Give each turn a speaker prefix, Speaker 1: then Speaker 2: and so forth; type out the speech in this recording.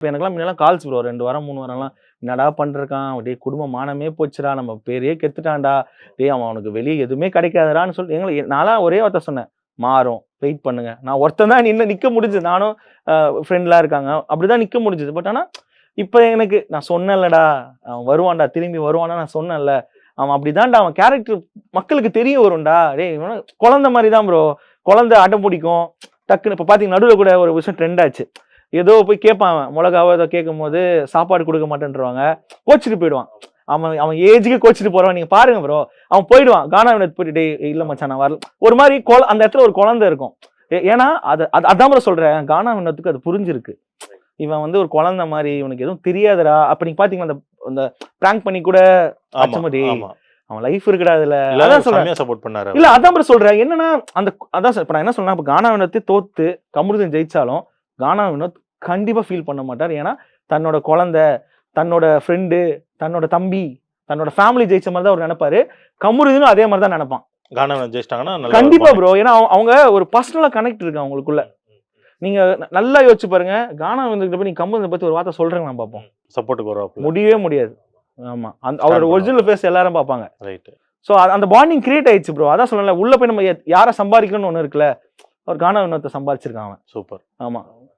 Speaker 1: இப்போ எனக்குலாம் முன்னெல்லாம் கால்ஸ் ப்ரோ 2 வாரம் 3 வாரம்லாம் என்னடா பண்ணிருக்கான் அப்படியே குடும்ப மானமே போச்சுடா நம்ம பேரையே கெத்துட்டான்டா டேய் அவன் அவனுக்கு வெளியே எதுவுமே கிடைக்காதுடான்னு சொல்லி எங்களுக்கு நான்லாம் ஒரே வார்த்தை சொன்னேன் மாறும் வெயிட் பண்ணுங்க நான் ஒருத்தன் தான் நிற்க முடிஞ்சது நானும் ஃப்ரெண்ட்லாம் இருக்காங்க அப்படிதான் நிற்க முடிஞ்சது பட் ஆனால் இப்போ எனக்கு நான் சொன்னேன்லடா அவன் வருவான்டா திரும்பி வருவானா நான் சொன்னேன்ல அவன் அப்படிதான்டா அவன் கேரக்டர் மக்களுக்கு தெரிய வரும்டா டேய் குழந்தை மாதிரி தான் ப்ரோ குழந்தை அடம் பிடிக்கும் டக்குன்னு இப்போ பார்த்தீங்கன்னா நடுவில் கூட ஒரு விஷயம் ட்ரெண்ட் ஆச்சு ஏதோ போய் கேட்பான் மிளகாவோ ஏதோ கேட்கும் போது சாப்பாடு கொடுக்க மாட்டேன்ருவாங்க கோச்சிட்டு போயிடுவான் அவன் ஏஜுக்கு கோச்சிட்டு போறவன் நீங்க பாருங்க ப்ரோ அவன் போயிடுவான் கானா வினோத் போயிட்டு இல்ல மச்சான் நான் வரல ஒரு மாதிரி அந்த இடத்துல ஒரு குழந்தை இருக்கும் ஏன்னா அதான் ப்ரோ சொல்றேன் கானா வினோத்துக்கு அது புரிஞ்சிருக்கு இவன் வந்து ஒரு குழந்தை மாதிரி இவனுக்கு எதுவும் தெரியாதுடா அப்ப நீங்க பாத்தீங்கன்னா அந்த பிராங்க் பண்ணி கூட அவன் லைஃப் இருக்குடா அதுல அதான் சொல்றேன் சப்போர்ட் பண்ணாரு இல்ல அதான் ப்ரோ சொல்றேன் என்னன்னா அதான் இப்ப நான் என்ன சொன்னா இப்ப கானா வினோத்தை தோத்து கமருதீன் ஜெயிச்சாலும் கானா வினோத் கண்டிப்பா ஃபீல் பண்ண மாட்டார் ஏன்னா தன்னோட குழந்தை தன்னோட ஃப்ரெண்டு தன்னோட தம்பி தன்னோட ஃபேமிலி ஜெயிச்ச மாதிரி தான் அவர் நினைப்பாரு கமருதீனும் அதே மாதிரி தான் நினைப்பான் கானா வினோத் ஜெயிச்சிட்டாங்கன்னா கண்டிப்பா ப்ரோ ஏன்னா அவங்க ஒரு பர்சனலா கனெக்ட் இருக்கு அவங்களுக்குள்ள நீங்க நல்லா யோசிச்சு பாருங்க கானா வினோத் போய் நீங்க கமருதீனை பத்தி ஒரு வார்த்தை சொல்றேங்க நான் பார்ப்போம் சப்போர்ட்டுக்கு வரும் முடியவே முடியாது ஆமா அவரோட ஒரிஜினல் ஃபேஸ் எல்லாரும் பார்ப்பாங்க ரைட் ஸோ அந்த பாண்டிங் கிரியேட் ஆயிடுச்சு ப்ரோ அதான் சொல்லல உள்ள போய் நம்ம யாரை சம்பாதிக்கணும்னு ஒன்று இருக்குல்ல அவர் கானா வினோத்தை சம்பாதிச்சிருக்காங்க சூப்பர் ஆமா